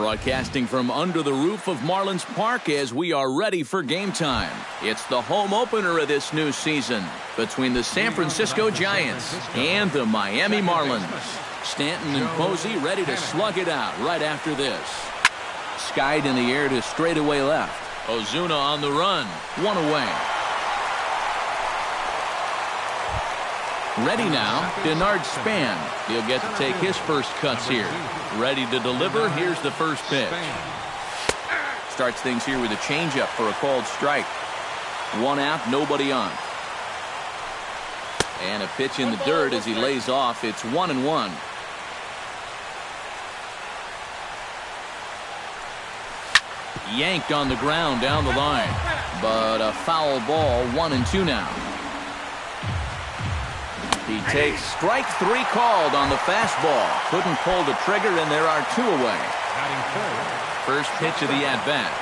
Broadcasting from under the roof of Marlins Park as we are ready for game time. It's the home opener of this new season between the San Francisco Giants and the Miami Marlins. Stanton and Posey ready to slug it out right after this. Skied in the air to straightaway left. Ozuna on the run. One away. Ready now, Denard Span. He'll get to take his first cuts here. Ready to deliver. Here's the first pitch. Starts things here with a changeup for a called strike. One out, nobody on. And a pitch in the dirt as he lays off. It's 1-1. Yanked on the ground down the line. But a foul ball, 1-2 now. He takes strike three called on the fastball. Couldn't pull the trigger, and there are two away. First pitch of the at-bat.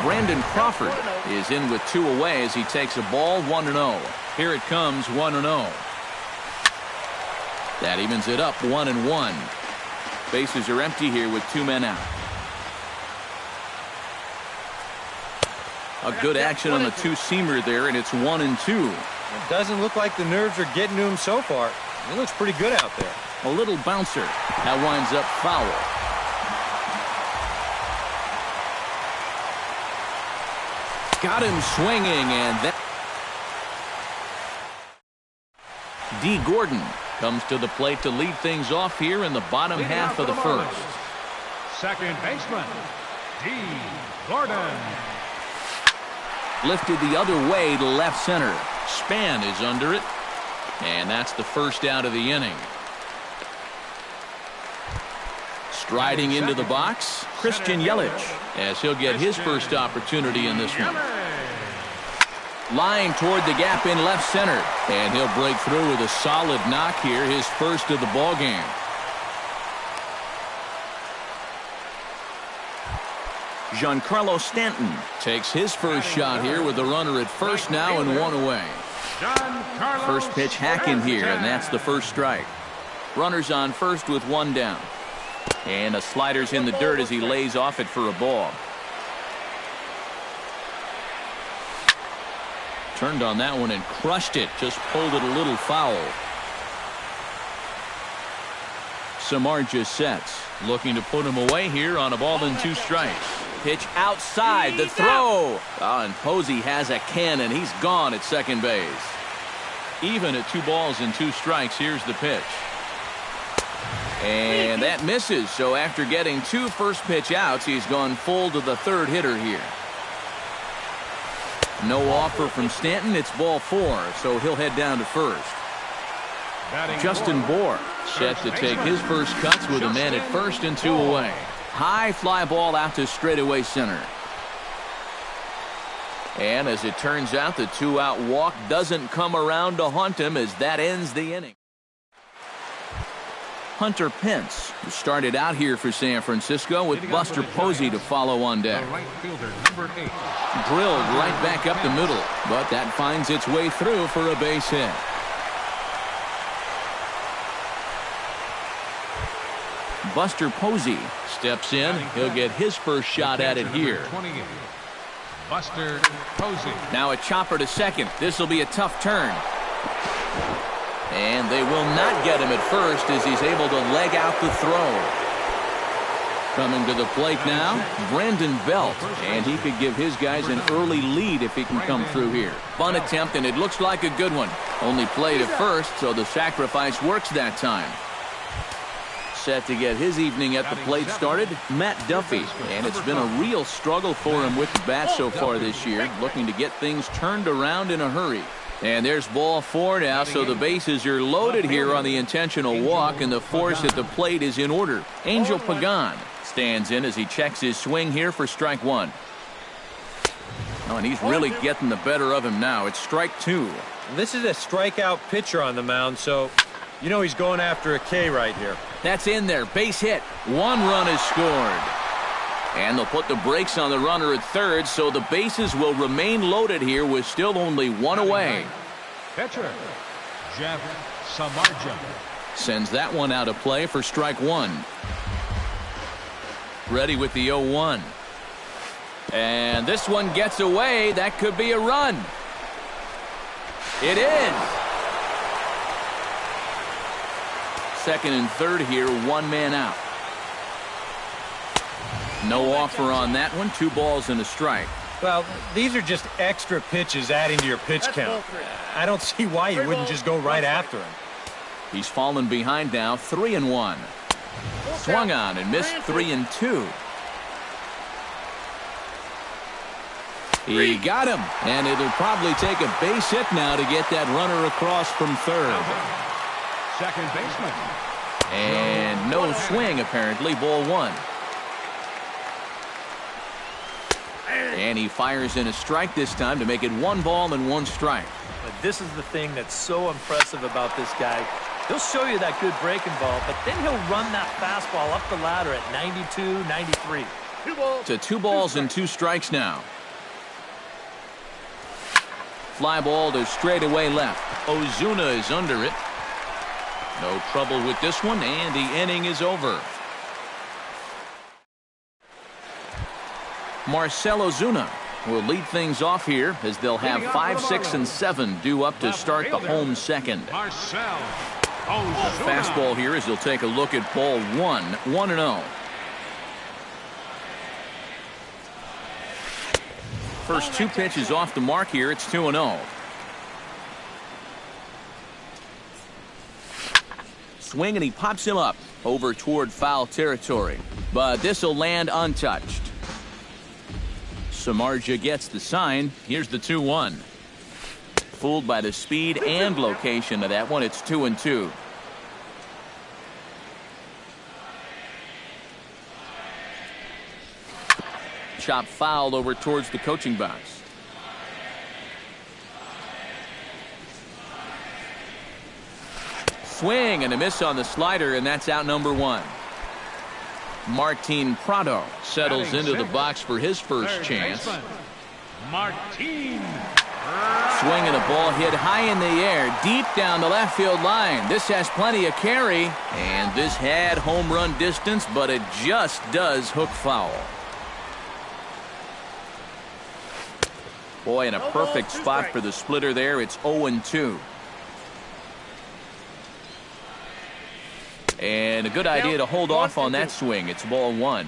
Brandon Crawford is in with two away as he takes a ball 1-0. Here it comes, 1-0. That evens it up, 1-1. Bases are empty here with two men out. A good action on the two-seamer there, and it's 1-2. It doesn't look like the nerves are getting to him so far. He looks pretty good out there. A little bouncer. That winds up foul. Got him swinging, and that. D. Gordon comes to the plate to lead things off here in the bottom half of the first. Second baseman, D. Gordon. Lifted the other way to left center. Span is under it. And that's the first out of the inning. Striding into the box, Christian Yelich, as he'll get his first opportunity in this one. Line toward the gap in left center. And he'll break through with a solid knock here, his first of the ball game. Giancarlo Stanton takes his first shot here with the runner at first now and one away. First pitch hacking here, and that's the first strike. Runners on first with one down. And a slider's in the dirt as he lays off it for a ball. Turned on that one and crushed it. Just pulled it a little foul. Samardzija sets. Looking to put him away here on a ball and two strikes. Pitch outside, the throw. And Posey has a cannon. He's gone at second base. Even at 2 balls and 2 strikes, here's the pitch. And that misses. So after getting 2 first pitch outs, he's gone full to the third hitter here. No offer from Stanton. It's ball 4, so he'll head down to first. Justin Bour set to take his first cuts with a man at first and 2 away. High fly ball out to straightaway center. And as it turns out, the 2-out walk doesn't come around to haunt him as that ends the inning. Hunter Pence, who started out here for San Francisco with Buster Posey to follow on deck. Drilled right back up the middle, but that finds its way through for a base hit. Buster Posey steps in. He'll get his first shot at it here. Buster Posey. Now a chopper to second. This will be a tough turn. And they will not get him at first as he's able to leg out the throw. Coming to the plate now, Brandon Belt. And he could give his guys an early lead if he can come through here. Bunt attempt, and it looks like a good one. Only played at first, so the sacrifice works that time. Set to get his evening at the plate started, Matt Duffy. And it's been a real struggle for him with the bat so far this year, looking to get things turned around in a hurry. And there's ball 4 now, so the bases are loaded here on the intentional walk, and the force at the plate is in order. Angel Pagan stands in as he checks his swing here for strike 1. Oh, and he's really getting the better of him now. It's strike 2. This is a strikeout pitcher on the mound, so you know he's going after a K right here. That's in there. Base hit. 1 run is scored. And they'll put the brakes on the runner at third, so the bases will remain loaded here with still only 1 away. Pitcher, Jeff Samardzija. Sends that one out of play for strike 1. Ready with the 0-1. And this one gets away. That could be a run. It is. Second and third here, one man out. No offer on that one. 2 balls and a strike. Well, these are just extra pitches adding to your pitch count. I don't see why you wouldn't just go right after him. He's fallen behind now, 3-1. Swung on and missed 3-2. He got him, and it'll probably take a base hit now to get that runner across from third. Second baseman. And no swing, apparently. Ball 1. And he fires in a strike this time to make it 1 ball and 1 strike. But this is the thing that's so impressive about this guy. He'll show you that good breaking ball, but then he'll run that fastball up the ladder at 92, 93. To 2 balls and 2 strikes now. Fly ball to straightaway left. Ozuna is under it. No trouble with this one, and the inning is over. Marcell Ozuna will lead things off here as they'll have 5, 6, and 7 due up to start the home second. Marcell Ozuna. Fastball here as he'll take a look at ball 1, 1-0. First 2 pitches off the mark here. It's 2-0. Swing, and he pops him up over toward foul territory. But this will land untouched. Samardzija gets the sign. Here's the 2-1. Fooled by the speed and location of that one. It's 2-2. Chop foul over towards the coaching box. Swing and a miss on the slider, and that's out number 1. Martin Prado settles into the box for his first chance. Martin. Swinging a ball hit high in the air, deep down the left field line. This has plenty of carry, and this had home run distance, but it just does hook foul. Boy, in a perfect spot for the splitter there. It's 0-2. And a good idea to hold off on that swing. It's ball 1.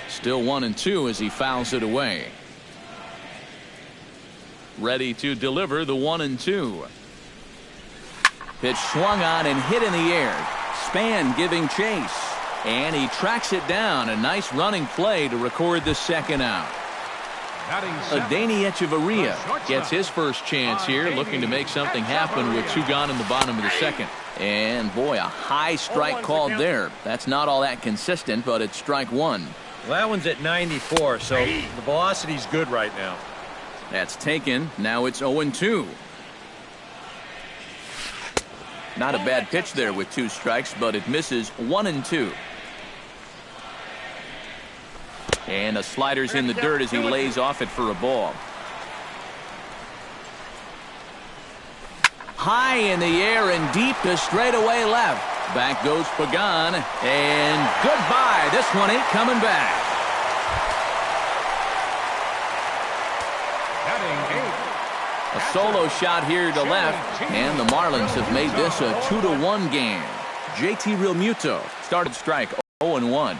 Still 1-2 as he fouls it away. Ready to deliver the 1-2. Pitch swung on and hit in the air. Span giving chase. And he tracks it down. A nice running play to record the second out. Adeiny Echeverria gets his first chance here, looking to make something happen with 2 gone in the bottom of the second. And boy, a high strike called there. That's not all that consistent, but it's strike 1. Well, that one's at 94, so the velocity's good right now. That's taken. Now it's 0-2. Not a bad pitch there with 2 strikes, but it misses 1-2. And a slider's in the dirt as he lays off it for a ball. High in the air and deep to straightaway left. Back goes Pagan, and goodbye. This one ain't coming back. A solo shot here to left, and the Marlins have made this a 2-1 game. JT Realmuto started strike 0-1.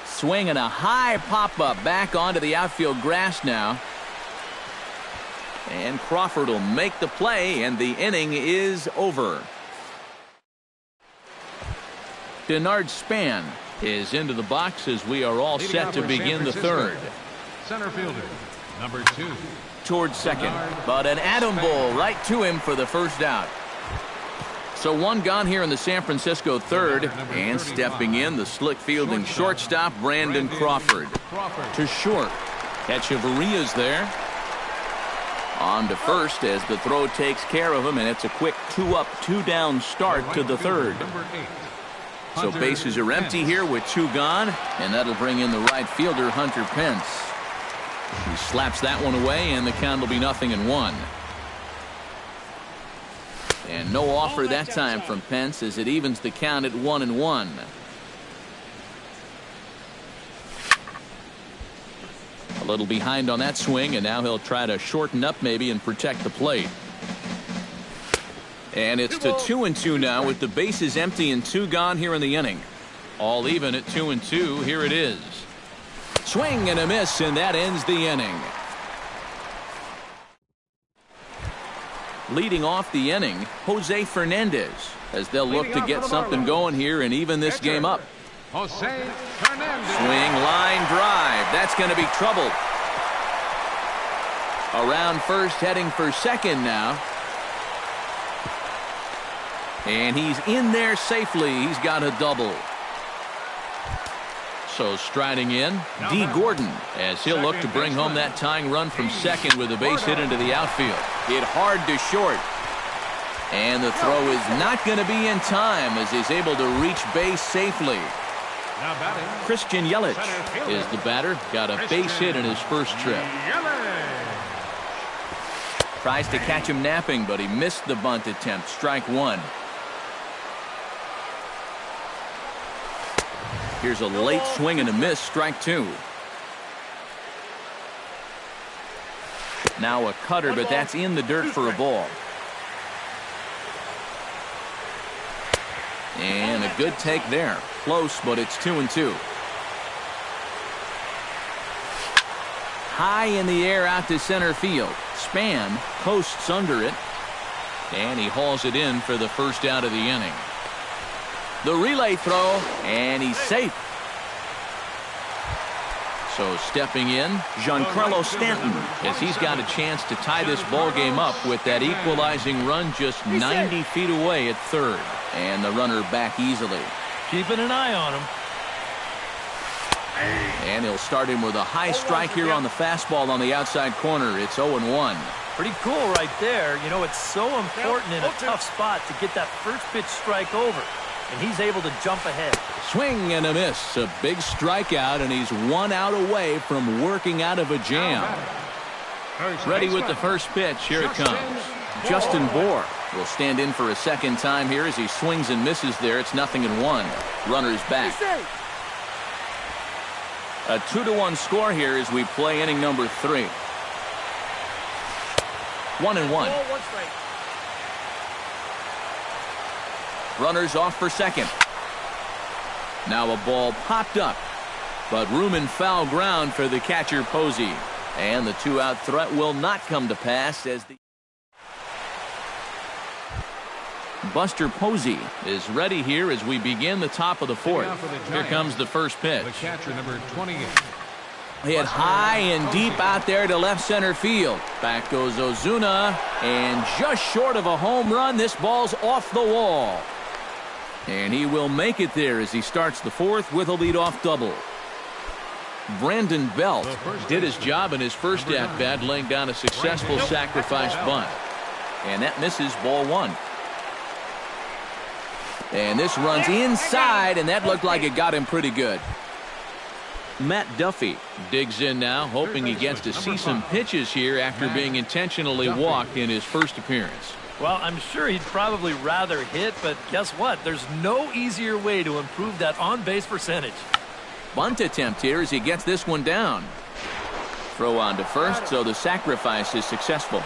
Swinging a high pop-up back onto the outfield grass now. And Crawford will make the play, and the inning is over. Denard Span is into the box as we are all set to begin the third. Center fielder, number 2. Towards second, but an atom ball right to him for the first out. So 1 gone here in the San Francisco third, and stepping in, the slick fielding shortstop, Brandon Crawford. To short. Echeverria's there. On to first as the throw takes care of him, and it's a quick 2-up, 2-down start to the third. So bases are empty here with 2 gone, and that'll bring in the right fielder, Hunter Pence. He slaps that one away, and the count will be 0-1. And no offer that time from Pence as it evens the count at 1-1. A little behind on that swing, and now he'll try to shorten up maybe and protect the plate. And it's to 2-2 now with the bases empty and 2 gone here in the inning. All even at 2-2. Here it is. Swing and a miss, and that ends the inning. Leading off the inning, Jose Fernandez, as they'll look to get something going here and even this game up. Jose Fernandez. Swing, line drive. That's going to be trouble. Around first, heading for second now. And he's in there safely. He's got a double. So striding in, D. Gordon, as he'll look to bring home that tying run from second with a base hit into the outfield. Hit hard to short. And the throw is not going to be in time as he's able to reach base safely. Now batting, Christian Yelich is the batter. Got a base hit in his first trip. Tries to catch him napping, but he missed the bunt attempt. Strike one. Here's a late swing and a miss. Strike two. Now a cutter, but that's in the dirt for a ball. And a good take there. Close, but it's 2-2. High in the air out to center field. Span coasts under it. And he hauls it in for the first out of the inning. The relay throw, and he's safe. So stepping in, Giancarlo Stanton, as he's got a chance to tie this ball game up with that equalizing run just 90 feet away at third. And the runner back easily. Keeping an eye on him. And he'll start him with a high strike here on the fastball on the outside corner. It's 0-1. Pretty cool right there. You know, it's so important in a tough spot to get that first pitch strike over. And he's able to jump ahead. Swing and a miss. A big strikeout, and he's 1 out away from working out of a jam. Ready with the first pitch. Here it comes. Justin Bour will stand in for a second time here as he swings and misses there. It's 0-1. Runners back. A 2-1 score here as we play inning number 3. 1-1. Runners off for second. Now a ball popped up, but room and foul ground for the catcher Posey. And the 2-out threat will not come to pass as the Buster Posey is ready here as we begin the top of the fourth. Here comes the first pitch. the catcher, number 28. Hit high and deep out there to left center field. Back goes Ozuna, and just short of a home run, this ball's off the wall. And he will make it there as he starts the fourth with a leadoff double. Brandon Belt did his job in his first at-bat, laying down a successful sacrifice bunt. And that misses ball one. And this runs inside, and that looked like it got him pretty good. Matt Duffy digs in now, hoping he gets to see some pitches here after being intentionally walked in his first appearance. Well, I'm sure he'd probably rather hit, but guess what? There's no easier way to improve that on-base percentage. Bunt attempt here as he gets this one down. Throw on to first, so the sacrifice is successful.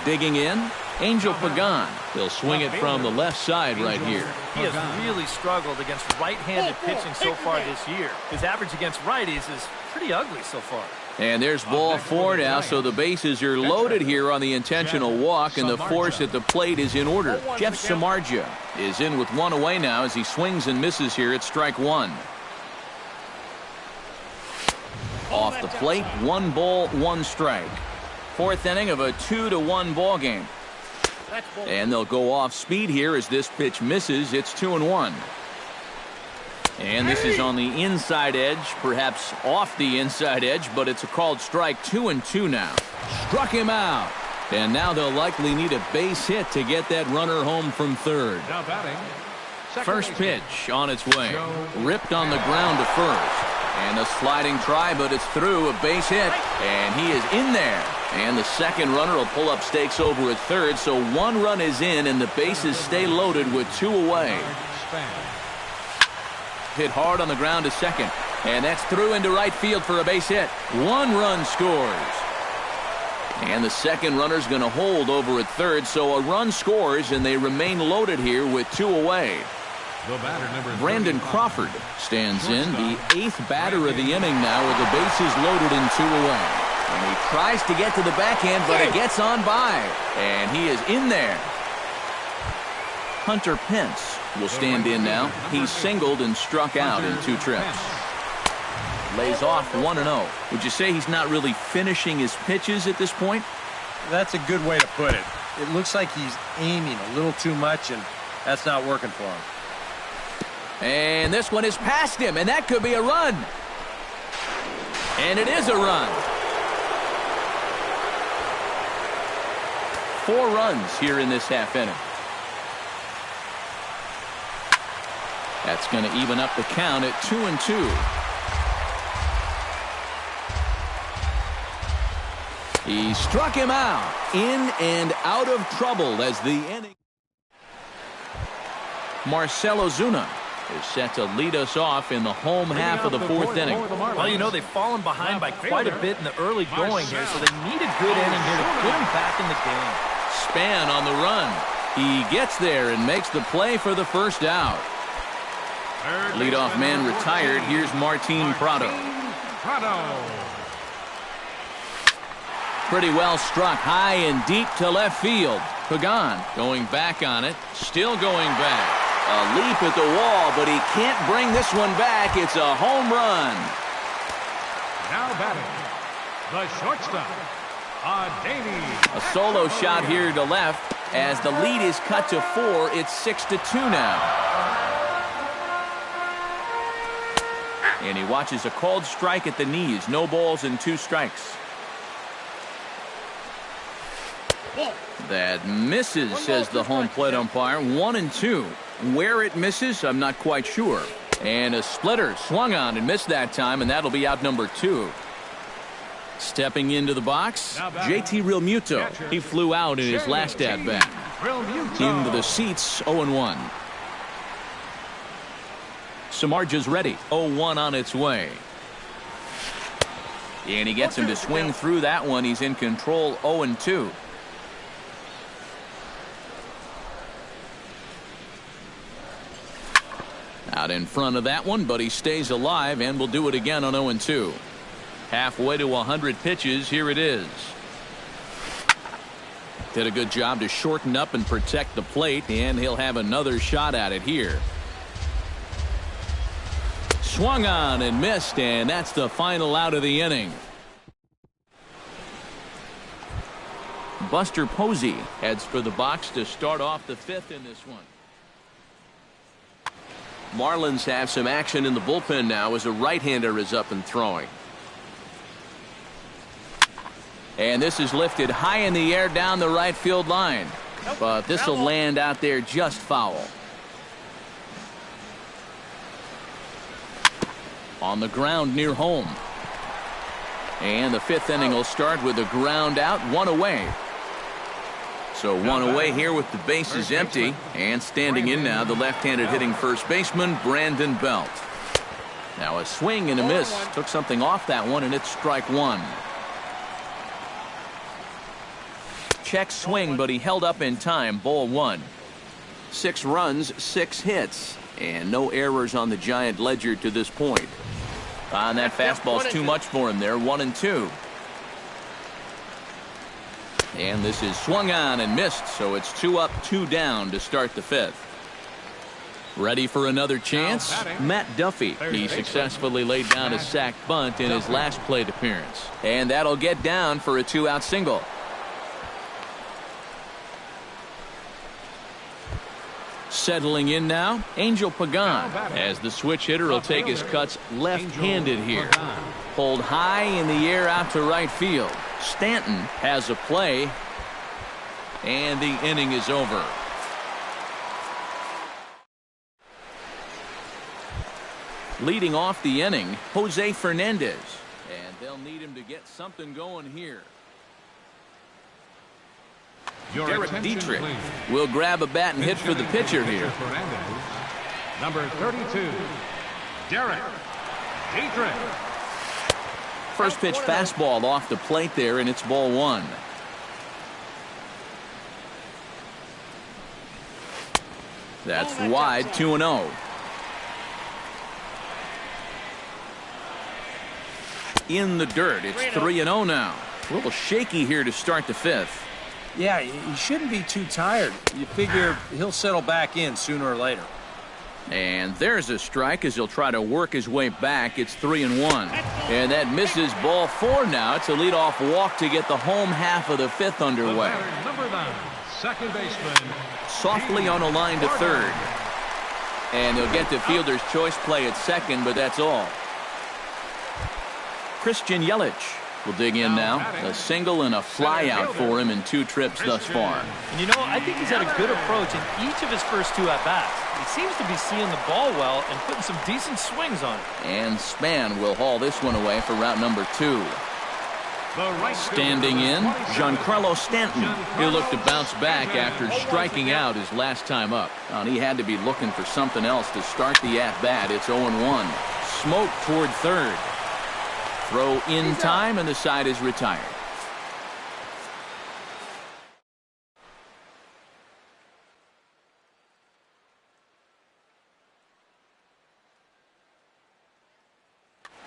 Digging in, Angel Pagan. He'll swing it from the left side right here. He has really struggled against right-handed pitching so far this year. His average against righties is pretty ugly so far. And there's ball four now, so the bases are loaded here on the intentional walk, and the force at the plate is in order. Jeff Samardzija is in with one away now as he swings and misses here at strike one. Off the plate, 1 ball, 1 strike. Fourth inning of a 2-1 ball game. And they'll go off speed here as this pitch misses. It's 2-1. And this is on the inside edge, perhaps off the inside edge, but it's a called strike. 2-2 now. Struck him out. And now they'll likely need a base hit to get that runner home from third. Now batting. First pitch on its way. Ripped on the ground to first. And a sliding try, but it's through. A base hit. And he is in there. And the second runner will pull up stakes over at third, so one run is in, and the bases stay loaded with 2 away. Hit hard on the ground to second, and that's through into right field for a base hit. 1 run scores. And the second runner's going to hold over at third, so a run scores, and they remain loaded here with 2 away. Brandon Crawford stands in, the 8th batter of the inning now with the bases loaded and 2 away. And he tries to get to the backhand, but it gets on by. And he is in there. Hunter Pence will stand in now. He singled and struck out in 2 trips. Lays off 1-0. Would you say he's not really finishing his pitches at this point? That's a good way to put it. It looks like he's aiming a little too much, and that's not working for him. And this one is past him, and that could be a run. And it is a run. 4 runs here in this half inning. That's going to even up the count at 2-2. He struck him out. In and out of trouble as the inning. Marcell Ozuna is set to lead us off in the home half of the 4th inning. Well, you know, they've fallen behind by quite a bit in the early going here, so they need a good inning here to put them back in the game. Span on the run. He gets there and makes the play for the first out. Leadoff man retired. Here's Martin Prado. Pretty well struck high and deep to left field. Pagan going back on it. Still going back. A leap at the wall, but he can't bring this one back. It's a home run. Now batting, the shortstop, Adeiny. A solo shot here to left as the lead is cut to 4. It's 6-2 now. And he watches a called strike at the knees. No balls and 2 strikes. That misses, says the home plate umpire. 1-2. Where it misses, I'm not quite sure. And a splitter swung on and missed that time, and that'll be out number 2. Stepping into the box, JT Realmuto. He flew out in his last at-bat. Into the seats, 0-1. Samardzija's ready. 0-1 on its way. And he gets him to swing through that one. He's in control, 0-2. Out in front of that one, but he stays alive and will do it again on 0-2. Halfway to 100 pitches, here it is. Did a good job to shorten up and protect the plate, and he'll have another shot at it here. Swung on and missed, and that's the final out of the inning. Buster Posey heads for the box to start off the 5th in this one. Marlins have some action in the bullpen now as a right-hander is up and throwing. And this is lifted high in the air down the right field line. But this will land out there just foul. On the ground near home. And the 5th inning will start with a ground out, 1 away. So 1 away here with the bases empty. And standing in now, the left-handed hitting first baseman, Brandon Belt. Now a swing and a miss. Took something off that one, and it's strike 1. Check swing, but he held up in time. Ball 1. 6 runs, 6 hits. And no errors on the Giant ledger to this point. On that fastball's too much for him there. 1-2. And this is swung on and missed, so it's 2 up, 2 down to start the 5th. Ready for another chance? Matt Duffy. He successfully laid down a sac bunt in his last plate appearance. And that'll get down for a 2-out single. Settling in now, Angel Pagan, as the switch hitter will take his cuts left-handed here. Pulled high in the air out to right field. Stanton has a play, and the inning is over. Leading off the inning, Jose Fernandez, and they'll need him to get something going here. Your Derek attention, Dietrich please. will grab a bat and hit for the pitcher here. Number 32, Derek Dietrich. First pitch fastball off the plate there, and it's ball one. That's wide, 2-0. In the dirt, it's 3-0 now. A little shaky here to start the fifth. Yeah, he shouldn't be too tired. You figure he'll settle back in sooner or later. And there's a strike as he'll try to work his way back. It's 3-1. And that misses ball four now. It's a leadoff walk to get the home half of the fifth underway. Number 9, second baseman. Softly on a line to third. And they'll get the fielder's choice play at second, but that's all. Christian Yelich will dig in now. A single and a fly out for him in 2 trips thus far. And you know, I think he's had a good approach in each of his first 2 at-bats. He seems to be seeing the ball well and putting some decent swings on it. And Span will haul this one away for route number 2. Standing in, Giancarlo Stanton. He'll look to bounce back after striking out his last time up. He had to be looking for something else to start the at-bat. It's 0-1. Smoke toward third. Throw in time, and the side is retired.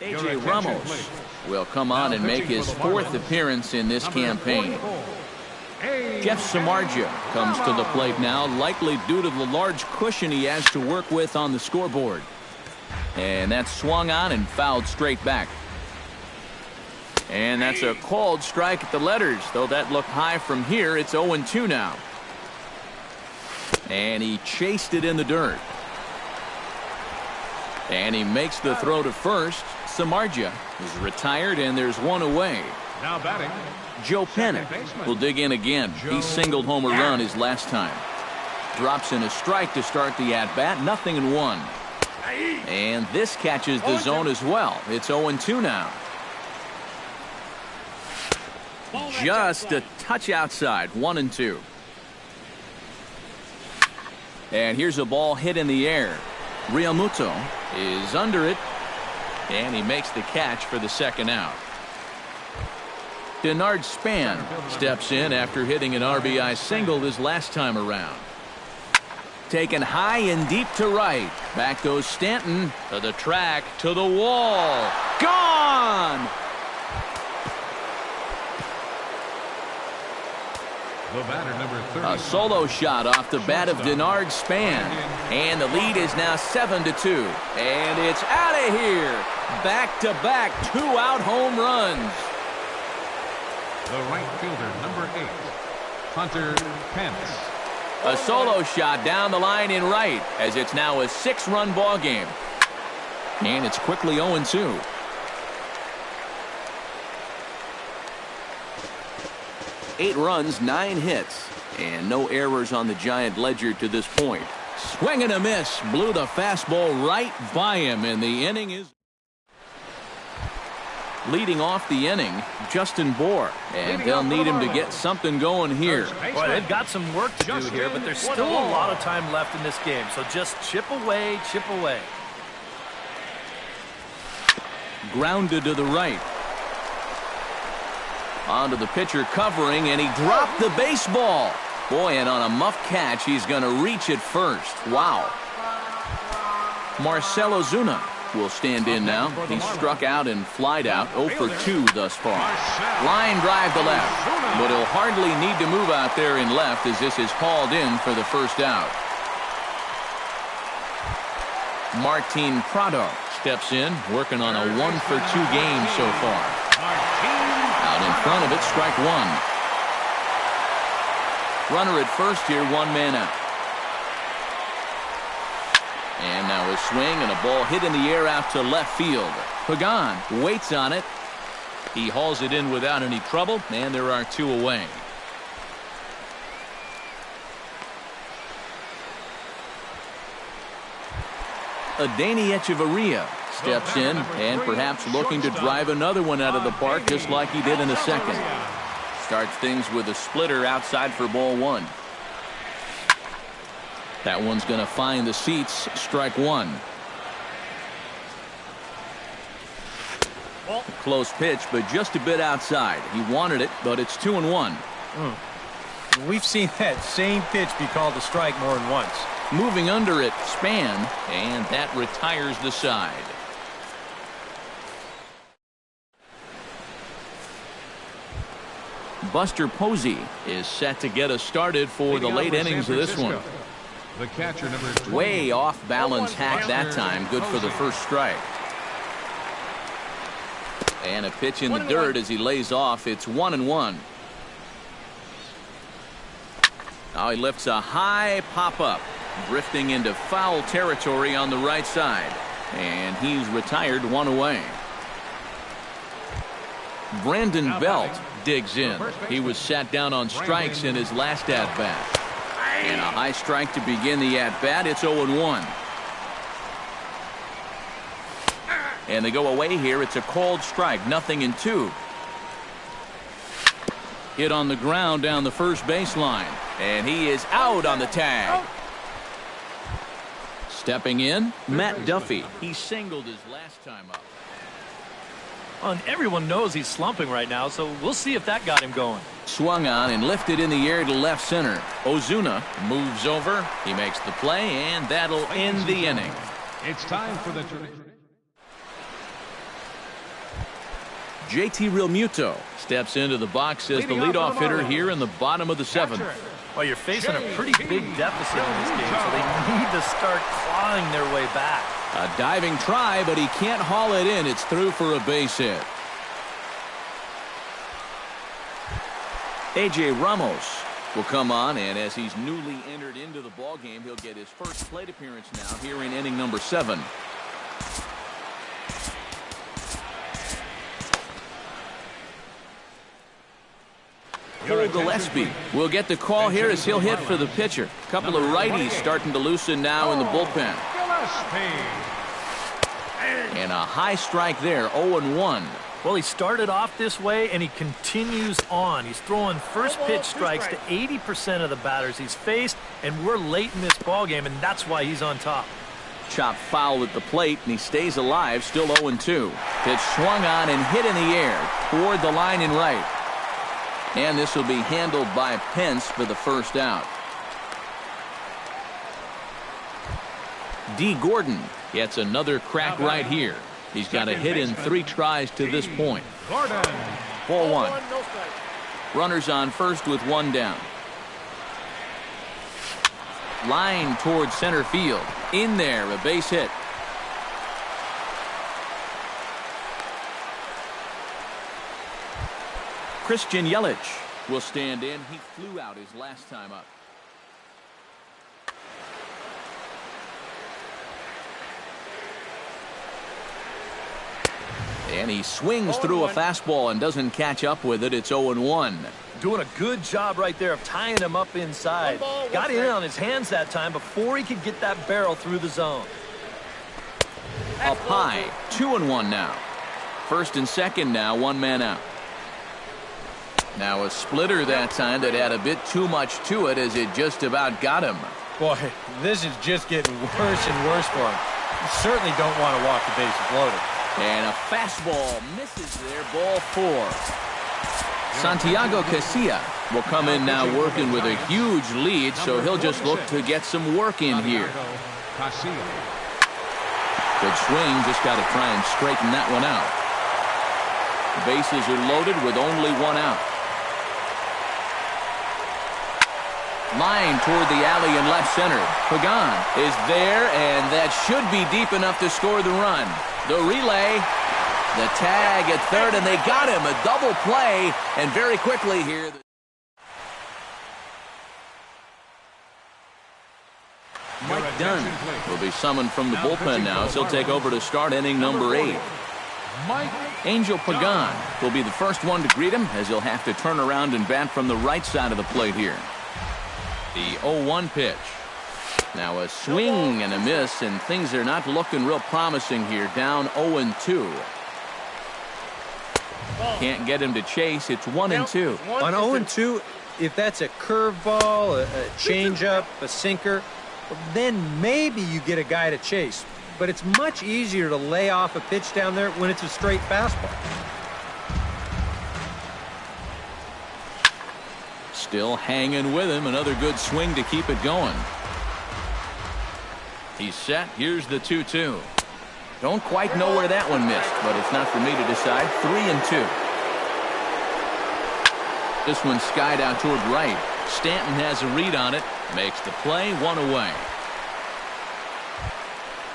A.J. Ramos will come on and make his 4th appearance in this campaign. Jeff Samardzija comes to the plate now, likely due to the large cushion he has to work with on the scoreboard. And that's swung on and fouled straight back. And that's a called strike at the letters, though that looked high from here. It's 0-2 now. And he chased it in the dirt. And he makes the throw to first. Samardzija is retired, and there's one away. Now batting, Joe Pennick will dig in again. He singled home a run his last time. Drops in a strike to start the at-bat. 0-1. And this catches the zone as well. It's 0-2 now. Just a touch outside. 1-2. And here's a ball hit in the air. Realmuto is under it, and he makes the catch for the second out. Denard Span steps in after hitting an RBI single his last time around. Taken high and deep to right. Back goes Stanton to the track, to the wall. Gone! the batter, number 30. A solo shot off the bat of Denard Span. And the lead is now 7-2. And it's out of here. Back-to-back two-out home runs. The right fielder, number 8, Hunter Pence. A solo shot down the line in right as it's now a 6-run ball game. And it's quickly 0-2. Eight runs, 9 hits, and no errors on the Giant ledger to this point. Swing and a miss. Blew the fastball right by him, and the inning is... Leading off the inning, Justin Bohr, and they'll need him to get something going here. Boy, they've got some work to do here, but there's still a lot of time left in this game, so just chip away, chip away. Grounded to the right. Onto the pitcher covering, and he dropped the baseball. Boy, and on a muff catch, he's going to reach it first. Wow. Marcell Ozuna will stand in now. He struck out and flied out, 0 for 2 thus far. Line drive to left, but he'll hardly need to move out there in left as this is hauled in for the first out. Martin Prado steps in, working on a 1 for 2 game so far. Out in front of it, strike one. Runner at first here, 1 man out. And now a swing and a ball hit in the air out to left field. Pagan waits on it. He hauls it in without any trouble, and there are 2 away. Adeiny Echeverria steps in and perhaps looking to drive another one out of the park just like he did in the second. Starts things with a splitter outside for ball one. That one's going to find the seats. Strike one. Close pitch, but just a bit outside. He wanted it, but it's 2-1. We've seen that same pitch be called a strike more than once. Moving under it, Span, and that retires the side. Buster Posey is set to get us started for the late innings of this one. The catcher, number 20. Way off balance hack that time. Good for the first strike. And a pitch in the dirt as he lays off. It's 1-1. Now he lifts a high pop-up, drifting into foul territory on the right side. And he's retired, one away. Brandon Belt digs in. He was sat down on strikes in his last at-bat. And a high strike to begin the at-bat. It's 0-1. And they go away here. It's a called strike. 0-2. Hit on the ground down the first baseline. And he is out on the tag. Stepping in, Matt Duffy. He singled his last time up. And everyone knows he's slumping right now, so we'll see if that got him going. Swung on and lifted in the air to left center. Ozuna moves over. He makes the play, and that'll end the inning. It's time for the JT Realmuto steps into the box as the leadoff hitter here in the bottom of the seventh. Well, you're facing a pretty big deficit in this game, so they need to start clawing their way back. A diving try, but he can't haul it in. It's through for a base hit. A.J. Ramos will come on, and as he's newly entered into the ballgame, he'll get his first plate appearance now here in inning number 7. Cole Gillespie will get the call here as he'll hit for the pitcher. A couple of righties starting to loosen now in the bullpen. And a high strike there, 0-1. Well, he started off this way, and he continues on. He's throwing first pitch strikes to 80% of the batters he's faced, and we're late in this ballgame, and that's why he's on top. Chopped foul at the plate, and he stays alive, still 0-2. Pitch swung on and hit in the air toward the line in right. And this will be handled by Pence for the first out. D. Gordon gets another crack right here. He's got a hit in 3 tries to this point. Ball 1. Runners on first with 1 down. Line towards center field. In there, a base hit. Christian Yelich will stand in. He flew out his last time up. And he swings through a fastball and doesn't catch up with it. It's 0-1. Doing a good job right there of tying him up inside. Got in on his hands that time before he could get that barrel through the zone. Up high, 2-1 now. First and second now, 1 man out. Now a splitter that time that had a bit too much to it as it just about got him. Boy, this is just getting worse and worse for him. You certainly don't want to walk the bases loaded. And a fastball misses there, ball 4. Santiago Casilla will come in now working with a huge lead, so he'll just look to get some work in here. Good swing, just got to try and straighten that one out. Bases are loaded with only 1 out. Line toward the alley in left center. Pagan is there, and that should be deep enough to score the run. The relay, the tag at third, and they got him. A double play, and very quickly here. Mike Dunn will be summoned from the bullpen now, so he'll take over to start inning number 8. Angel Pagan will be the first one to greet him, as he'll have to turn around and bat from the right side of the plate here. The 0-1 pitch. Now a swing and a miss, and things are not looking real promising here. Down 0-2. Can't get him to chase. It's 1-2. On 0-2, if that's a curveball, a changeup, a sinker, then maybe you get a guy to chase. But it's much easier to lay off a pitch down there when it's a straight fastball. Still hanging with him. Another good swing to keep it going. He's set. Here's the 2-2. Don't quite know where that one missed, but it's not for me to decide. 3-2. This one skied out toward right. Stanton has a read on it. Makes the play. 1 away.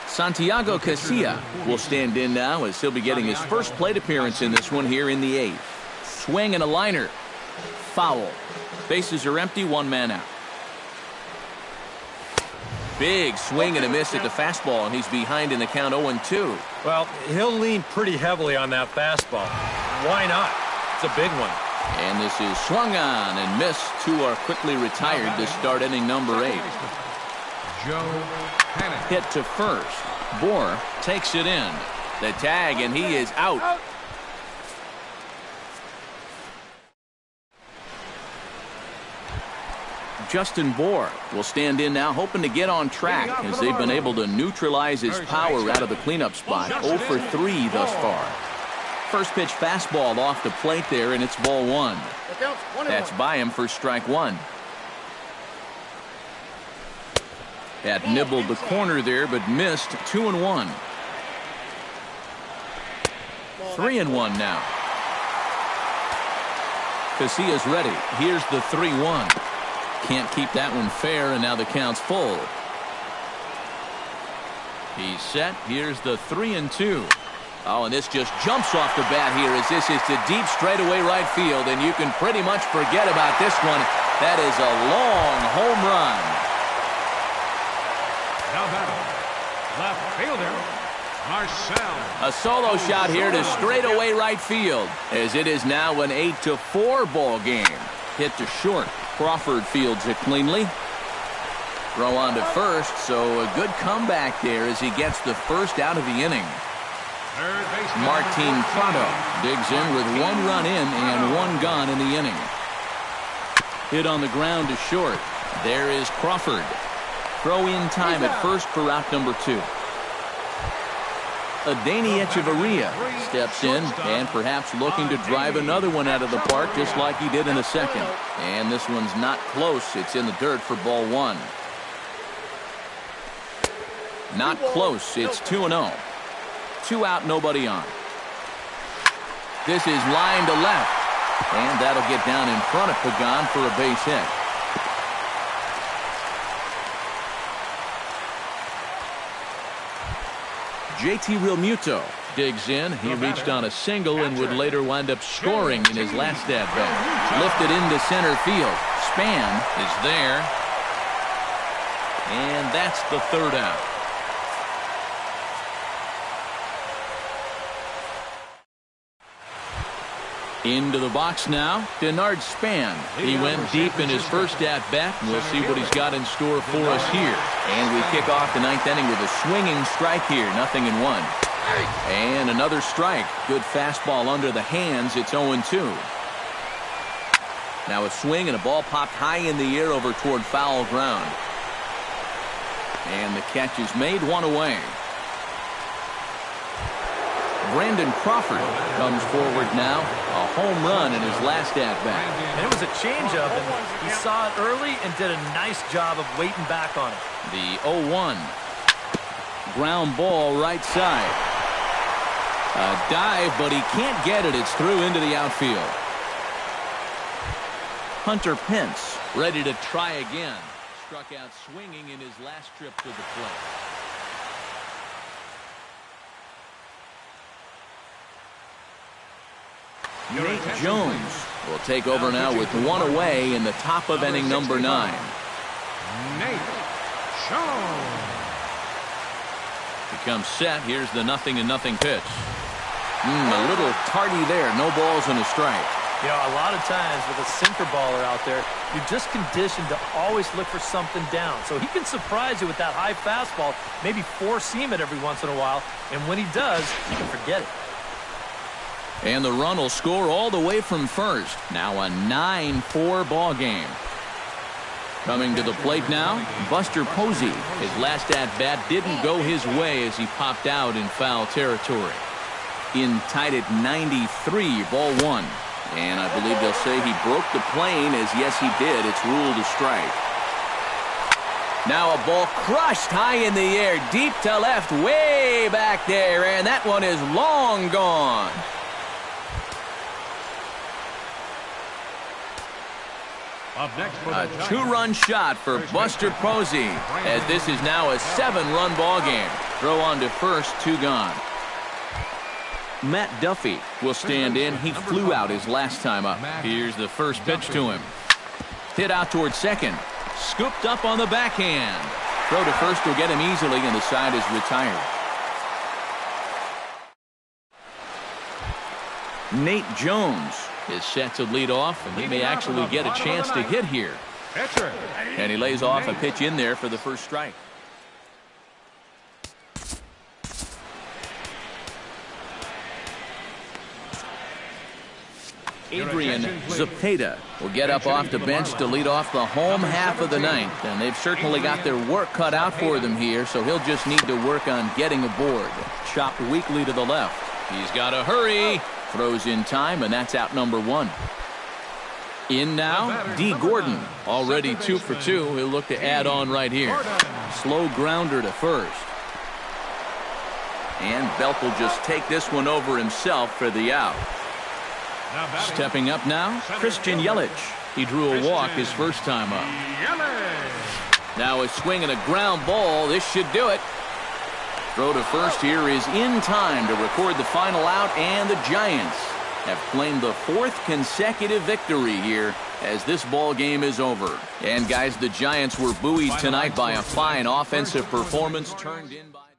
Santiago Casilla will stand in now as he'll be getting his first plate appearance in this one here in the 8th. Swing and a liner. Foul. Bases are empty. 1 man out. Big swing and a miss at the fastball, and he's behind in the count 0-2. Well, he'll lean pretty heavily on that fastball. Why not? It's a big one. And this is swung on and missed. 2 are quickly retired to start inning number 8. Hit to first. Bohr takes it in. The tag, and he is out. Justin Bohr will stand in now, hoping to get on track as they've been able to neutralize his power out of the cleanup spot. 0 for 3 thus far. First pitch fastball off the plate there, and it's ball 1. That's by him for strike 1. That nibbled the corner there, but missed. 2-1. 3-1 now. Casilla's ready. Here's the 3-1. Can't keep that one fair, and now the count's full. He's set. Here's the 3-2. Oh, and this just jumps off the bat here as this is to deep straightaway right field, and you can pretty much forget about this one. That is a long home run. Now batting, left fielder, Marcel. A solo shot here to straightaway right field, as it is now an 8-4 ball game. Hit to short. Crawford fields it cleanly. Throw on to first, so a good comeback there as he gets the first out of the inning. Martin Prado digs in with 1 run in and 1 gone in the inning. Hit on the ground to short. There is Crawford. Throw in time at first for route number 2. Adeiny Echeverria steps in and perhaps looking to drive another one out of the park just like he did in the second. And this one's not close. It's in the dirt for ball 1. Not close. It's 2-0. 2 out, nobody on. This is line to left. And that'll get down in front of Pagan for a base hit. JT Realmuto digs in. He reached on a single and would later wind up scoring in his last at-bat. Lifted into center field. Span is there. And that's the 3rd out. Into the box now, Denard Span. He went deep in his first at-bat, and we'll see what he's got in store for us here. And we kick off the 9th inning with a swinging strike here, 0-1. And another strike. Good fastball under the hands. It's 0-2. Now a swing and a ball popped high in the air over toward foul ground. And the catch is made. 1 away. Brandon Crawford comes forward now. A home run in his last at-bat. And it was a changeup, and he saw it early and did a nice job of waiting back on it. The 0-1. Ground ball right side. A dive, but he can't get it. It's through into the outfield. Hunter Pence ready to try again. Struck out swinging in his last trip to the plate. Nate Jones will take over now with 1 away in the top of inning number 9. Nate Jones. He comes set. Here's the 0-0 pitch. A little tardy there. No balls and a strike. You know, a lot of times with a sinker baller out there, you're just conditioned to always look for something down. So he can surprise you with that high fastball, maybe four-seam it every once in a while, and when he does, you can forget it. And the run will score all the way from first. Now a 9-4 ball game. Coming to the plate now, Buster Posey. His last at-bat didn't go his way as he popped out in foul territory. In tied at 93, ball one. And I believe they'll say he broke the plane, as yes he did. It's ruled a strike. Now a ball crushed high in the air, deep to left, way back there, and that one is long gone. Up next for A two-run shot for Buster Posey, as this is now a 7-run ball game. Throw on to first, 2 gone. Matt Duffy will stand in. He flew out his last time up. Here's the first pitch to him. Hit out towards second. Scooped up on the backhand. Throw to first will get him easily, and the side is retired. Nate Jones is set to lead off, and he may actually get a chance to hit here. And he lays off a pitch in there for the first strike. Adrian Zepeda will get up off the bench to lead off the home half of the ninth. And they've certainly got their work cut out for them here, so he'll just need to work on getting aboard. Chopped weakly to the left. He's got to hurry. Throws in time, and that's out number 1. In now, D. Gordon. Already 2 for 2. He'll look to add on right here. Slow grounder to first. And Belk will just take this one over himself for the out. Stepping up now, Christian Yelich. He drew a walk his first time up. Now a swing and a ground ball. This should do it. Throw to first here is in time to record the final out, and the Giants have claimed the 4th consecutive victory here as this ball game is over. And guys, the Giants were buoyed tonight by a fine offensive performance turned in by